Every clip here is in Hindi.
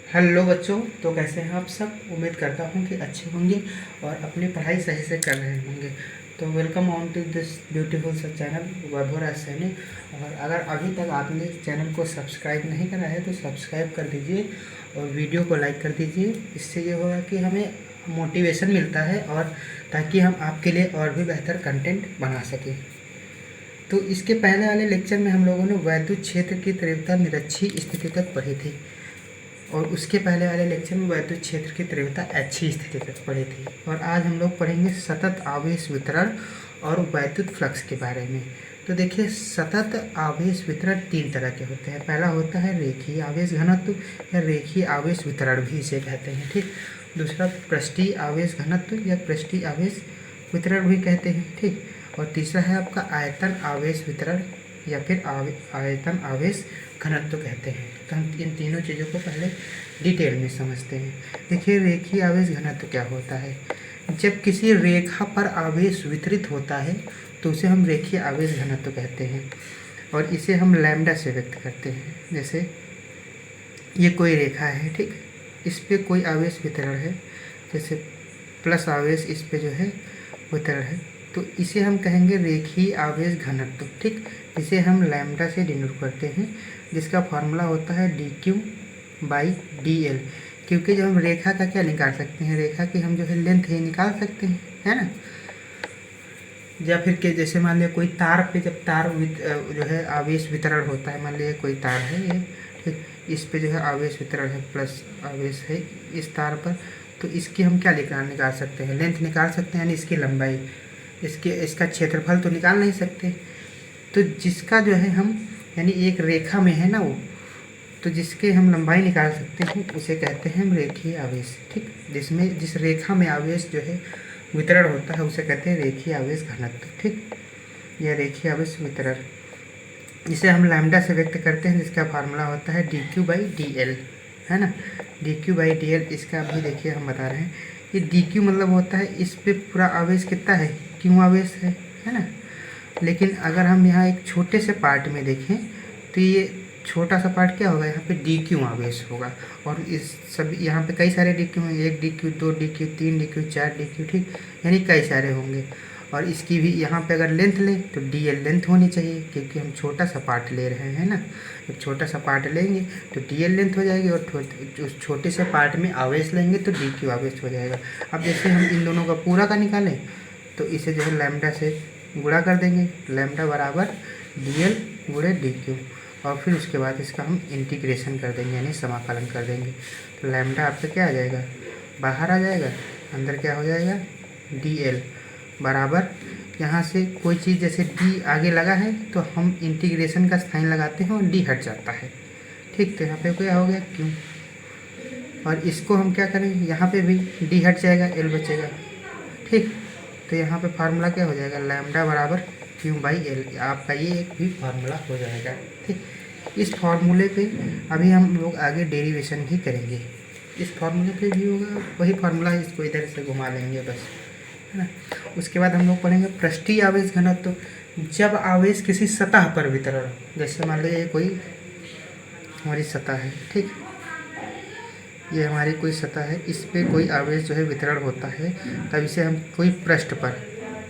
हेलो बच्चों, तो कैसे हैं आप सब। उम्मीद करता हूँ कि अच्छे होंगे और अपनी पढ़ाई सही से कर रहे होंगे। तो welcome on to this beautiful सा चैनल वैभव राज सैनी। और अगर अभी तक आपने चैनल को सब्सक्राइब नहीं करा है तो सब्सक्राइब कर दीजिए और वीडियो को लाइक कर दीजिए। इससे ये होगा कि हमें मोटिवेशन मिलता है और ताकि हम आपके लिए और भी बेहतर कंटेंट बना सकें। तो इसके पहले वाले लेक्चर में हम लोगों ने वैद्युत क्षेत्र की तीव्रता निरक्षीय स्थिति तक पढ़ी थी और उसके पहले वाले लेक्चर में वैद्युत क्षेत्र की तीव्रता अच्छी स्थिति तक पढ़ी थी। और आज हम लोग पढ़ेंगे सतत आवेश वितरण और वैद्युत फ्लक्स के बारे में। तो देखिए, सतत आवेश वितरण तीन तरह के होते हैं। पहला होता है रेखीय आवेश घनत्व या रेखीय आवेश वितरण भी इसे कहते हैं, ठीक। दूसरा पृष्ठीय आवेश घनत्व या पृष्ठीय आवेश वितरण भी कहते हैं, ठीक। और तीसरा है आपका आयतन आवेश वितरण या फिर आयतन आवेश घनत्व कहते हैं। तो हम इन तीनों चीज़ों को पहले डिटेल में समझते हैं। देखिए, रेखीय आवेश घनत्व क्या होता है। जब किसी रेखा पर आवेश वितरित होता है तो उसे हम रेखीय आवेश घनत्व कहते हैं और इसे हम लैम्डा से व्यक्त करते हैं। जैसे ये कोई रेखा है, ठीक, इस पे कोई आवेश वितरण है, जैसे प्लस आवेश इस पे जो है वितरण है, तो इसे हम कहेंगे रेखीय आवेश घनत्व, ठीक। इसे हम लैम्डा से डिनोट करते हैं, जिसका फार्मूला होता है dq/dl। क्योंकि जब हम रेखा का क्या निकाल सकते हैं, रेखा की हम जो है लेंथ ही निकाल सकते हैं, है ना। या फिर के जैसे मान लिया कोई तार पे जब तार जो है आवेश वितरण होता है, मान लिया कोई तार है ये, ठीक, इस पे जो है आवेश वितरण है, प्लस आवेश है इस तार पर, तो इसकी हम क्या निकाल सकते हैं, लेंथ निकाल सकते हैं, यानी इसकी लंबाई। इसका क्षेत्रफल तो निकाल नहीं सकते। तो जिसका जो है हम यानी एक रेखा में है ना वो, तो जिसके हम लंबाई निकाल सकते हैं उसे कहते हैं हम रेखीय आवेश, ठीक। जिस रेखा में आवेश जो है वितरण होता है उसे कहते हैं रेखीय आवेश घनत्व, ठीक, या रेखीय आवेश वितरण। इसे हम लैम्डा से व्यक्त करते हैं, जिसका फार्मूला होता है dq/dl, है ना। dq/dl इसका भी देखिए हम बता रहे हैं। ये dq मतलब होता है इस पे पूरा आवेश कितना है, q आवेश है ना। लेकिन अगर हम यहाँ एक छोटे से पार्ट में देखें तो ये छोटा सा पार्ट क्या होगा, यहाँ पे dq आवेश होगा। और इस सब यहाँ पे कई सारे dq हैं, 1 dq 2 dq 3 dq 4 dq, ठीक, यानी कई सारे होंगे। और इसकी भी यहाँ पे अगर लेंथ लें तो dl लेंथ होनी चाहिए, क्योंकि हम छोटा सा पार्ट ले रहे हैं ना। जब छोटा सा पार्ट लेंगे तो dl लेंथ हो जाएगी और उस छोटे से पार्ट में आवेश लेंगे तो dq आवेश हो जाएगा। अब जैसे हम इन दोनों का पूरा का निकालें तो इसे जो है लैम्डा से गुणा कर देंगे, लैम्डा बराबर dl गुणे dq, और फिर उसके बाद इसका हम इंटीग्रेशन कर देंगे, यानी समाकलन कर देंगे। तो लैम्डा आपका क्या आ जाएगा, बाहर आ जाएगा, अंदर क्या हो जाएगा dl बराबर, यहाँ से कोई चीज़ जैसे d आगे लगा है तो हम इंटीग्रेशन का साइन लगाते हैं और d हट जाता है, ठीक। तो यहाँ पे क्या हो गया q, और इसको हम क्या करें, यहाँ पे भी d हट जाएगा, l बचेगा, ठीक। तो यहाँ पे फार्मूला क्या हो जाएगा, लैम्डा बराबर q/l, आपका ये एक भी फार्मूला हो जाएगा, ठीक। इस फार्मूले पे अभी हम लोग आगे डेरिवेशन भी करेंगे। इस फार्मूले पे भी होगा वही फार्मूला है, इसको इधर से घुमा लेंगे बस, है ना। उसके बाद हम लोग पढ़ेंगे पृष्ठीय आवेश घनत्व। जब आवेश किसी सतह पर वितरण, जैसे मान लीजिए कोई हमारी सतह है, ठीक, ये हमारी कोई सतह है, इस पे कोई आवेश जो है वितरण होता है, तब इसे हम कोई पृष्ठ पर,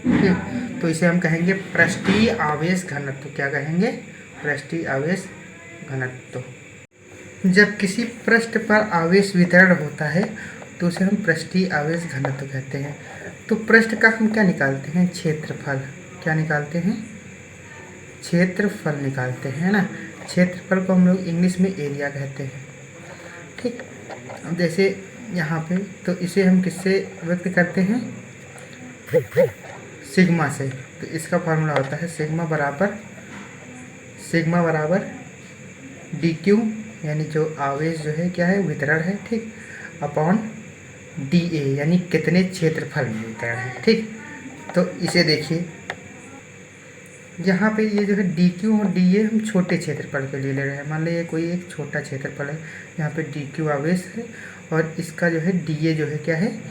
ठीक, तो इसे हम कहेंगे पृष्ठीय आवेश घनत्व। क्या कहेंगे, पृष्ठीय आवेश घनत्व। जब किसी पृष्ठ पर आवेश वितरण होता है तो उसे हम पृष्ठीय आवेश घनत्व कहते हैं। तो पृष्ठ का हम क्या निकालते हैं, क्षेत्रफल। क्या निकालते हैं, क्षेत्रफल निकालते हैं ना। क्षेत्रफल को हम लोग इंग्लिश में एरिया कहते हैं, ठीक। अब जैसे यहाँ पे तो इसे हम किससे व्यक्त करते हैं, सिग्मा से। तो इसका फार्मूला होता है सिग्मा बराबर dq, यानी जो आवेश जो है क्या है, वितरण है, ठीक, अपॉन dA, यानी कितने क्षेत्रफल में वितरण है, ठीक। तो इसे देखिए, यहाँ पे ये जो है dq और dA हम छोटे क्षेत्रफल के लिए ले रहे हैं। मान लीजिए कोई एक छोटा क्षेत्रफल है, यहाँ पे dq आवेश है और इसका जो है dA जो है क्या है,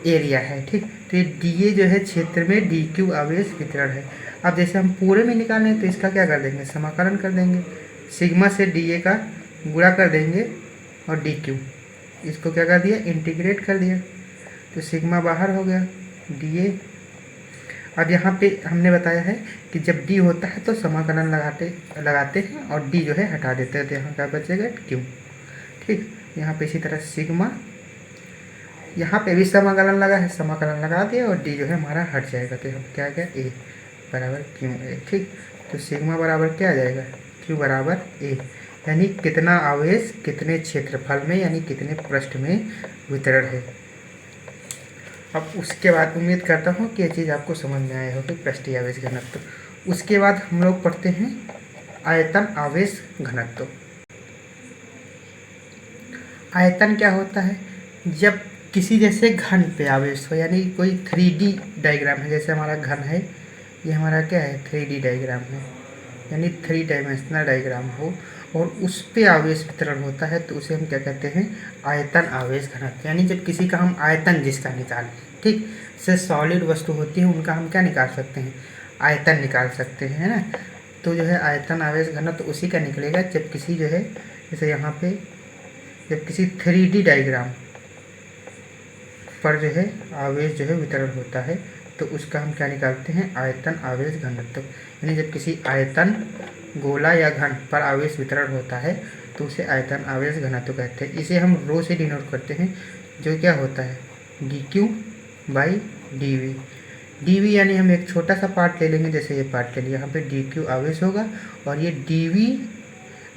एरिया है, ठीक। तो ये dA जो है क्षेत्र में dq आवेश वितरण है। अब जैसे हम पूरे में निकालें तो इसका क्या कर देंगे, समाकलन कर देंगे, सिग्मा से dA का गुणा कर देंगे और dq, इसको क्या कर दिया, इंटीग्रेट कर दिया, तो सिग्मा बाहर हो गया डी ए। अब यहाँ पे हमने बताया है कि जब डी होता है तो समाकलन लगाते हैं और डी जो है हटा देते हैं, तो यहाँ क्या बचेगा क्यू। ठीक, यहाँ पे इसी तरह सिग्मा, यहाँ पे भी समाकलन लगा है, समाकलन लगा दिया और डी जो है हमारा हट जाएगा, तो हम क्या गया ए बराबर क्यू ए। ठीक, तो सिग्मा बराबर क्या आ जाएगा, क्यू बराबर ए, यानी कितना आवेश कितने क्षेत्रफल में यानी कितने पृष्ठ में वितरण है। अब उसके बाद उम्मीद करता हूँ कि ये चीज़ आपको समझ में आया होगी, पृष्ठीय आवेश घनत्व। उसके बाद हम लोग पढ़ते हैं आयतन आवेश घनत्व। आयतन क्या होता है, जब किसी जैसे घन पे आवेश हो, यानी कोई 3D डायग्राम है, जैसे हमारा घन है, ये हमारा क्या है 3D डायग्राम है, यानी 3 डायमेंशनल डायग्राम हो और उस पे आवेश वितरण होता है, तो उसे हम क्या कहते हैं, आयतन आवेश घनत्व। यानी जब किसी का हम आयतन जिसका निकालें, ठीक, से सॉलिड वस्तु होती है उनका हम क्या निकाल सकते हैं, आयतन निकाल सकते हैं, है ना। तो जो है आयतन आवेश घनत्व तो उसी का निकलेगा जब किसी जो है, जैसे यहाँ पे जब किसी 3D डायग्राम पर जो है आवेश जो है वितरण होता है, तो उसका हम क्या निकालते हैं, आयतन आवेश घनत्व। यानी जब किसी आयतन गोला या घन पर आवेश वितरण होता है तो उसे आयतन आवेश घनत्व कहते हैं। इसे हम रो से डिनोट करते हैं, जो क्या होता है dq बाई dv। dv यानी हम एक छोटा सा पार्ट ले लेंगे, जैसे ये पार्ट ले लिया, यहाँ पे dq आवेश होगा और ये dv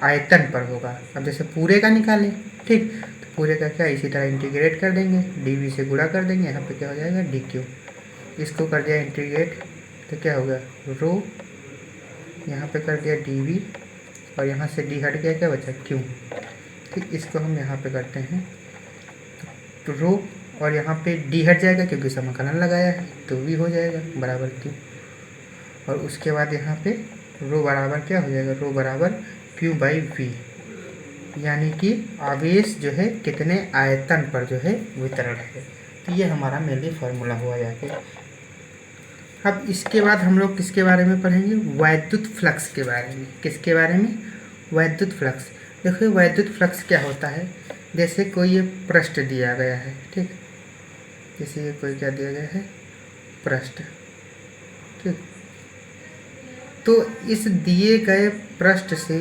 आयतन पर होगा। अब जैसे पूरे का निकालें, ठीक, तो पूरे का क्या इसी तरह इंटीग्रेट कर देंगे, dv से गुणा कर देंगे, यहाँ पे क्या हो जाएगा dq। इसको कर दिया इंटीग्रेट तो क्या होगा रो, यहाँ पे कर दिया dv और यहाँ से d हट गया, क्या बचा q। ठीक, इसको हम यहाँ पे करते हैं तो रो और यहाँ पे d हट जाएगा क्योंकि समाकलन लगाया है, तो v हो जाएगा बराबर q। और उसके बाद यहाँ पे रो बराबर क्या हो जाएगा, रो बराबर q बाई v, यानी कि आवेश जो है कितने आयतन पर जो है वितरण है। तो ये हमारा मेनली फार्मूला हुआ जाके। अब इसके बाद हम लोग किसके बारे में पढ़ेंगे, वैद्युत फ्लक्स के बारे में। किसके बारे में, वैद्युत फ्लक्स। देखिए वैद्युत फ्लक्स क्या होता है, जैसे कोई ये पृष्ठ दिया गया है, ठीक, जैसे ये कोई क्या दिया गया है पृष्ठ, ठीक, तो इस दिए गए पृष्ठ से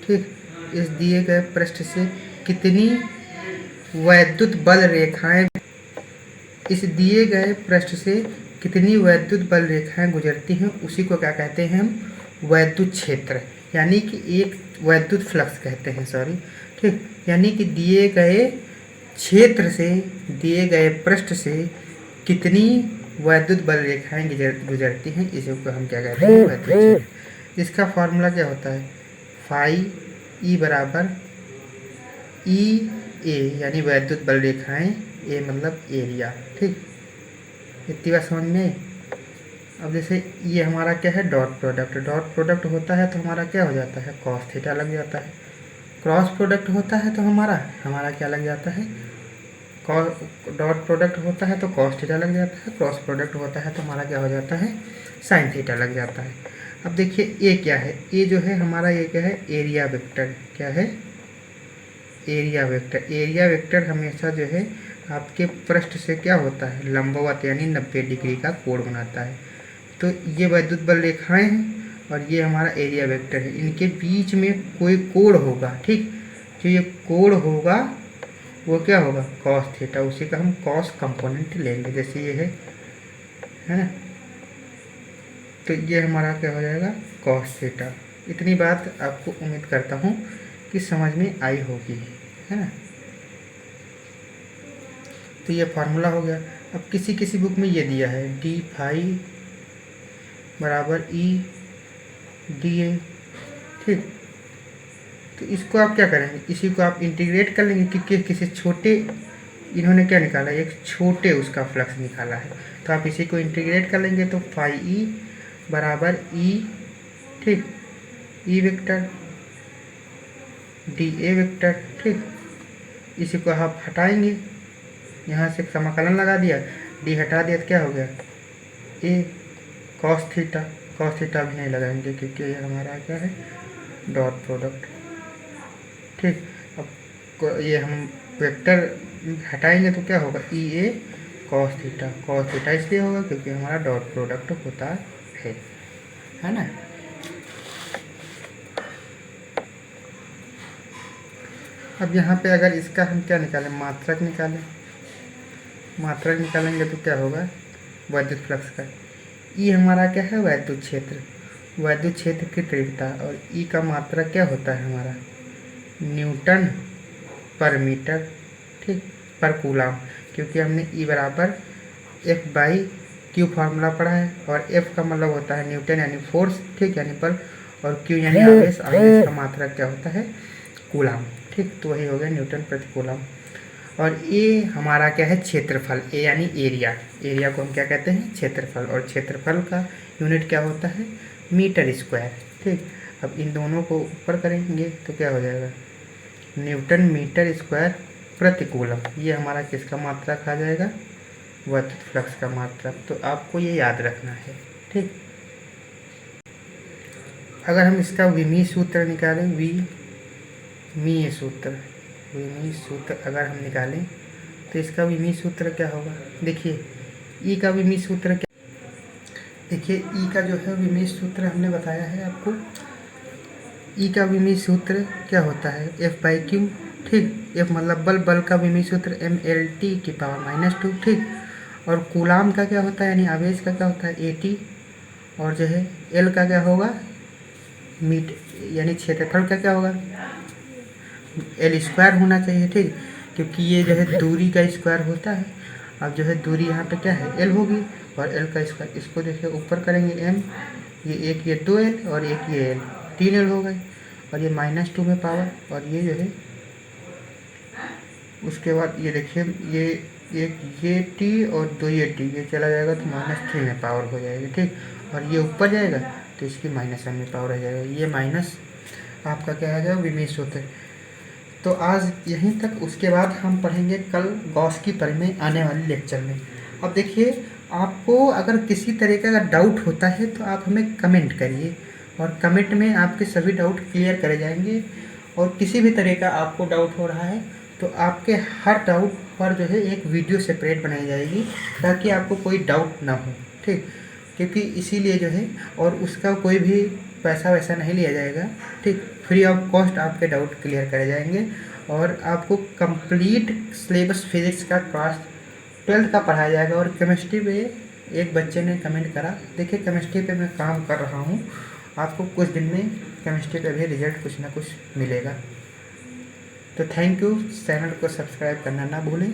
ठीक, इस दिए गए पृष्ठ से कितनी वैद्युत बल रेखाएं, इस दिए गए पृष्ठ से कितनी वैद्युत बल रेखाएं गुजरती हैं, उसी को क्या कहते हैं हम, वैद्युत क्षेत्र, यानी कि एक वैद्युत फ्लक्स कहते हैं, सॉरी, ठीक। यानी कि दिए गए क्षेत्र से, दिए गए पृष्ठ से कितनी वैद्युत बल रेखाएं गुजरती हैं, इसी को हम क्या कहते हैं, वैद्युत क्षेत्र। इसका फॉर्मूला क्या होता है, फाई ई बराबर ई ए, यानी वैद्युत बल रेखाएं, ए मतलब एरिया, ठीक, इतनी बात समझ में आई। अब जैसे ये हमारा क्या है डॉट प्रोडक्ट, डॉट प्रोडक्ट होता है तो हमारा क्या हो जाता है कॉस थीटा लग जाता है, क्रॉस प्रोडक्ट होता है तो हमारा क्या लग जाता है, डॉट प्रोडक्ट होता है तो कॉस थीटा लग जाता है, क्रॉस प्रोडक्ट होता है तो हमारा क्या हो जाता है साइन थीटा लग जाता है। अब देखिए ये क्या है, ये जो है हमारा ये क्या है एरिया वेक्टर, क्या है एरिया वेक्टर। एरिया वेक्टर हमेशा जो है आपके पृष्ठ से क्या होता है लंबवत, यानी 90 डिग्री का कोण बनाता है। तो ये वैद्युत बल रेखाएं हैं और ये हमारा एरिया वेक्टर है, इनके बीच में कोई कोण होगा, ठीक, जो ये कोण होगा वो क्या होगा कॉस थीटा, उसी का हम कॉस कंपोनेंट लेंगे, जैसे ये है ना, तो ये हमारा क्या हो जाएगा कॉस थीटा। इतनी बात आपको उम्मीद करता हूँ कि समझ में आई होगी, है ना। तो ये फार्मूला हो गया। अब किसी किसी बुक में ये दिया है डी फाई बराबर ई डी ए, ठीक, तो इसको आप क्या करेंगे, इसी को आप इंटीग्रेट कर लेंगे क्योंकि किसी छोटे, इन्होंने क्या निकाला एक छोटे उसका फ्लक्स निकाला है, तो आप इसी को इंटीग्रेट कर लेंगे तो फाई ई बराबर ई, ठीक, E vector D A vector, ठीक, इसी को आप हटाएंगे, यहाँ से समाकलन लगा दिया, डी हटा दिया तो क्या हो गया ए कॉस थीटा, कॉस थीटा भी नहीं लगाएंगे क्योंकि ये हमारा क्या है डॉट प्रोडक्ट। ठीक, अब ये हम वेक्टर हटाएंगे तो क्या होगा, ई ए कॉस थीटा इसलिए होगा क्योंकि हमारा डॉट प्रोडक्ट होता है ना। अब यहाँ पे अगर इसका हम क्या निकालें, मात्रक निकालेंगे तो क्या होगा, वैद्युत फ्लक्स का। ई हमारा क्या है, वैद्युत क्षेत्र की तीव्रता, और ई का मात्रक क्या होता है हमारा, न्यूटन पर मीटर, ठीक, पर कूलाम, क्योंकि हमने ई बराबर एफ बाई क्यू फार्मूला पढ़ा है, और एफ का मतलब होता है न्यूटन यानी फोर्स, ठीक, यानी बल, और क्यू यानी आवेश का मात्रक क्या होता है, कूलाम, ठीक, तो वही हो गया न्यूटन प्रति कूलाम। और ए हमारा क्या है, क्षेत्रफल, ए यानी एरिया को हम क्या कहते हैं, क्षेत्रफल, और क्षेत्रफल का यूनिट क्या होता है, मीटर स्क्वायर, ठीक। अब इन दोनों को ऊपर करेंगे तो क्या हो जाएगा, न्यूटन मीटर स्क्वायर प्रति कूलम, ये हमारा किसका मात्रक आ जाएगा, वैद्युत फ्लक्स का मात्रक। तो आपको ये याद रखना है, ठीक। अगर हम इसका विमीय सूत्र निकालें, विमीय सूत्र अगर हम निकालें तो इसका विमीय सूत्र क्या होगा, देखिए ई का विमीय सूत्र क्या, देखिए ई का जो है विमीय सूत्र हमने बताया है आपको, ई का विमीय सूत्र क्या होता है, एफ बाई क्यू, ठीक, एफ मतलब बल का विमीय सूत्र mLT की पावर -2, ठीक, और कूलाम का क्या होता है यानी आवेश का क्या होता है AT, और जो है एल का क्या होगा, मीट यानी क्षेत्रफल का क्या होगा, एल स्क्वायर होना चाहिए, ठीक, क्योंकि ये जो है दूरी का स्क्वायर होता है। अब जो है दूरी यहाँ पे क्या है, एल होगी, और एल का स्क्वायर, इसको देखिए ऊपर करेंगे m, ये एक, ये 2l, और एक ये l, 3l हो गए, और ये -2 में पावर, और ये जो है उसके बाद ये देखिए ये एक ये t और 2 ये t, ये चला जाएगा तो -3 में पावर हो जाएगी, ठीक, और ये ऊपर जाएगा तो इसकी -1 में पावर आ जाएगा, ये माइनस आपका क्या आ जाएगा, विमीय सूत्र। तो आज यहीं तक, उसके बाद हम पढ़ेंगे कल गॉस की परिमेय आने वाले लेक्चर में। अब देखिए आपको अगर किसी तरह का अगर डाउट होता है तो आप हमें कमेंट करिए, और कमेंट में आपके सभी डाउट क्लियर करे जाएंगे, और किसी भी तरह का आपको डाउट हो रहा है तो आपके हर डाउट पर जो है एक वीडियो सेपरेट बनाई जाएगी ताकि आपको कोई डाउट ना हो, ठीक, क्योंकि इसीलिए जो है, और उसका कोई भी पैसा वैसा नहीं लिया जाएगा, ठीक, फ्री ऑफ कॉस्ट आपके डाउट क्लियर करे जाएंगे, और आपको कंप्लीट सिलेबस फिजिक्स का क्लास 12th का पढ़ाया जाएगा। और केमिस्ट्री पे एक बच्चे ने कमेंट करा, देखिए केमिस्ट्री पे मैं काम कर रहा हूँ, आपको कुछ दिन में केमिस्ट्री का भी रिजल्ट कुछ ना कुछ मिलेगा। तो थैंक यू, चैनल को सब्सक्राइब करना ना भूलें।